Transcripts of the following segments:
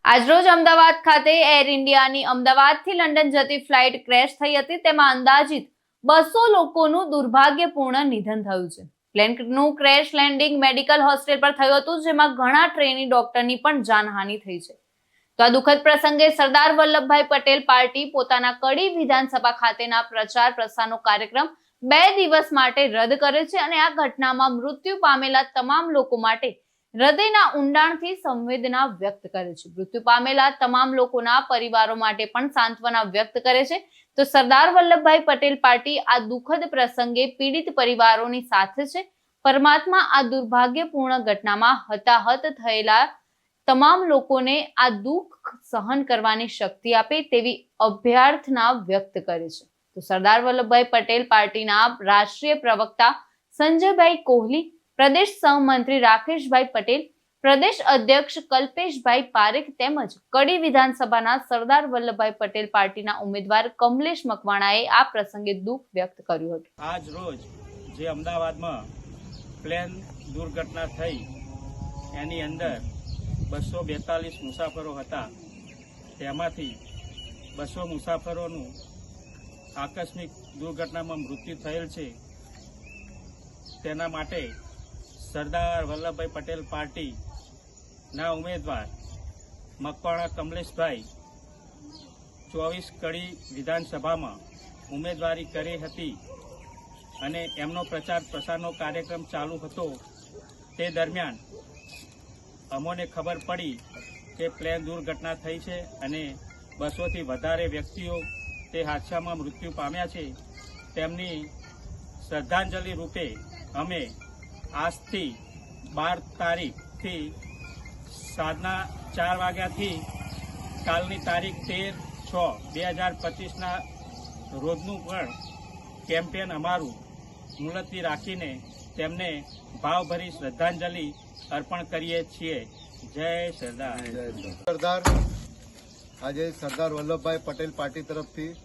આજરોજ અમદાવાદ ખાતે એર ઇન્ડિયાની અમદાવાદથી લંડન જતી ફ્લાઇટ ક્રેશ થઈ હતી। તેમાં અંદાજિત 200 લોકોનું દુર્ભાગ્યપૂર્ણ નિધન થયું છે। પ્લેનનું ક્રેશ લેન્ડિંગ મેડિકલ હોસ્ટેલ પર થયું હતું, જેમાં ઘણા ટ્રેની ડોક્ટરની પણ જાનહાનિ થઈ છે। તો આ દુઃખદ પ્રસંગે સરદાર વલ્લભભાઈ પટેલ પાર્ટી પોતાના કડી વિધાનસભા ખાતેના પ્રચાર પ્રસારનો કાર્યક્રમ 2 દિવસ માટે રદ કરે છે અને આ ઘટનામાં મૃત્યુ પામેલા તમામ લોકો માટે હૃદયના ઊંડાણથી સંવેદના વ્યક્ત કરે છે। મૃત્યુ પામેલા તમામ લોકોના પરિવારો માટે પણ સાંત્વના વ્યક્ત કરે છે। તો સરદાર વલ્લભભાઈ પટેલ પાર્ટી આ દુઃખદ પ્રસંગે પીડિત પરિવારોની સાથે છે। પરમાત્મા આ દુર્ભાગ્યપૂર્ણ ઘટનામાં હતાહત થયેલા તમામ લોકોને આ દુઃખ સહન કરવાની શક્તિ આપે તેવી અભ્યર્થના વ્યક્ત કરે છે। તો સરદાર વલ્લભભાઈ પટેલ પાર્ટીના રાષ્ટ્રીય પ્રવક્તા સંજયભાઈ કોહલી, પ્રદેશ સહમંત્રી રાકેશભાઈ પટેલ, પ્રદેશ અધ્યક્ષ કલ્પેશભાઈ પારેખ તેમજ કડી વિધાનસભાના સરદાર વલ્લભભાઈ પટેલ પાર્ટીના ઉમેદવાર કમલેશ મકવાણાએ આ પ્રસંગે દુઃખ વ્યક્ત કર્યું હતું। આજ રોજ જે અમદાવાદમાં પ્લેન દુર્ઘટના થઈ એની અંદર 242 મુસાફરો હતા, તેમાંથી 200 મુસાફરોનું આકસ્મિક દુર્ઘટનામાં મૃત્યુ થયેલ છે। તેના માટે સરદાર વલ્લભભાઈ પટેલ પાર્ટીના ઉમેદવાર મકવાણા કમલેશભાઈ 24 કડી વિધાનસભામાં ઉમેદવારી કરી હતી અને એમનો પ્રચાર પ્રસારનો કાર્યક્રમ ચાલુ હતો। તે દરમિયાન અમોને ખબર પડી કે પ્લેન દુર્ઘટના થઈ છે અને 200થી વધારે વ્યક્તિઓ તે હાદસામાં મૃત્યુ પામ્યા છે। તેમની શ્રદ્ધાંજલિ રૂપે અમે આજથી 12 તારીખથી સાંજના 4 વાગ્યાથી કાલની તારીખ 13/6/2025ના રોજનું પણ કેમ્પેન અમારું મુલતવી રાખીને તેમને ભાવભરી શ્રદ્ધાંજલિ અર્પણ કરીએ છીએ। જય સરદાર। સરદાર આજે સરદાર વલ્લભભાઈ પટેલ પાર્ટી તરફથી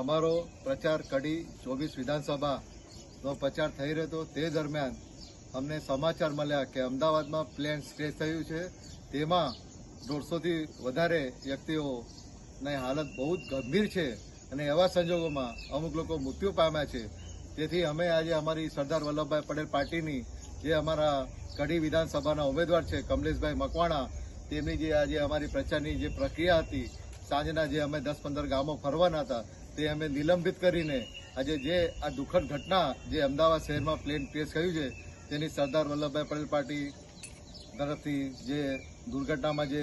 અમારો પ્રચાર કડી 24 વિધાનસભાનો પ્રચાર થઈ રહ્યો હતો। તે દરમિયાન અમને સમાચાર મળ્યા કે અમદાવાદમાં પ્લેન ક્રેશ થયું છે, તેમાં 150થી વધારે વ્યક્તિઓની હાલત બહુ જ ગંભીર છે અને એવા સંજોગોમાં અમુક લોકો મૃત્યુ પામ્યા છે। તેથી અમે આજે અમારી સરદાર વલ્લભભાઈ પટેલ પાર્ટીની જે અમારા કડી વિધાનસભાના ઉમેદવાર છે કમલેશભાઈ મકવાણા, તેમની જે આજે અમારી પ્રચારની જે પ્રક્રિયા હતી, સાંજના જે અમે 10-15 ગામો ફરવાના હતા, તે અમે નિલંબિત કરીને આજે જે આ દુઃખદ ઘટના જે અમદાવાદ શહેરમાં પ્લેન ક્રેશ થયું છે તેની સરદાર વલ્લભભાઈ પટેલ પાર્ટી તરફથી જે દુર્ઘટનામાં જે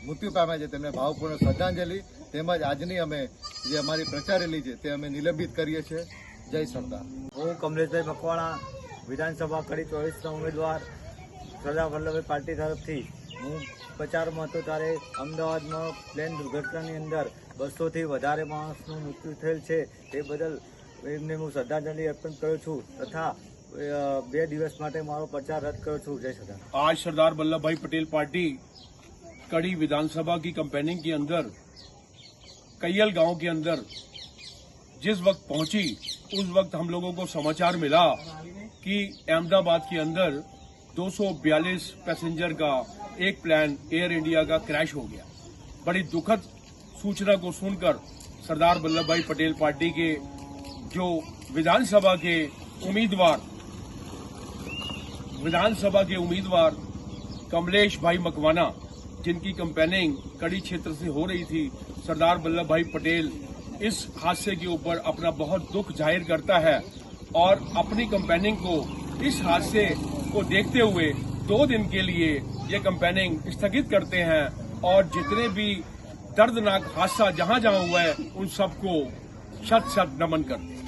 મૃત્યુ પામ્યા છે તેમને ભાવપૂર્ણ શ્રદ્ધાંજલિ તેમજ આજની અમે જે અમારી પ્રચાર રેલી છે તે અમે નિલંબિત કરીએ છીએ। જય સરદાર। હું કમલેશભાઈ મકવાણા, વિધાનસભા કડી 24ના ઉમેદવાર સરદાર વલ્લભભાઈ પાર્ટી તરફથી હું પ્રચારમાં હતો ત્યારે અમદાવાદમાં પ્લેન દુર્ઘટનાની અંદર 200થી વધારે માણસનું મૃત્યુ થયેલ છે। તે બદલ એમને હું શ્રદ્ધાંજલિ અર્પણ કરું છું તથા 2 દિવસ માટે મારો प्रचार रद्द करो छू। जय सरदार। आज सरदार वल्लभ भाई पटेल पार्टी कड़ी विधानसभा की कैंपेनिंग के अंदर कैयल गांव के अंदर जिस वक्त पहुंची, उस वक्त हम लोगों को समाचार मिला कि अहमदाबाद के अंदर 242 पैसेंजर का एक प्लेन एयर इंडिया का क्रैश हो गया। बड़ी दुखद सूचना को सुनकर सरदार वल्लभ भाई पटेल पार्टी के जो विधानसभा के उम्मीदवार कमलेश भाई मकवाना, जिनकी कैंपेनिंग कड़ी क्षेत्र से हो रही थी, सरदार वल्लभ भाई पटेल इस हादसे के ऊपर अपना बहुत दुख जाहिर करता है और अपनी कैंपेनिंग को इस हादसे को देखते हुए 2 दिन के लिए ये कैंपेनिंग स्थगित करते हैं और जितने भी दर्दनाक हादसा जहां जहां हुआ है उन सबको शत शत नमन करते हैं।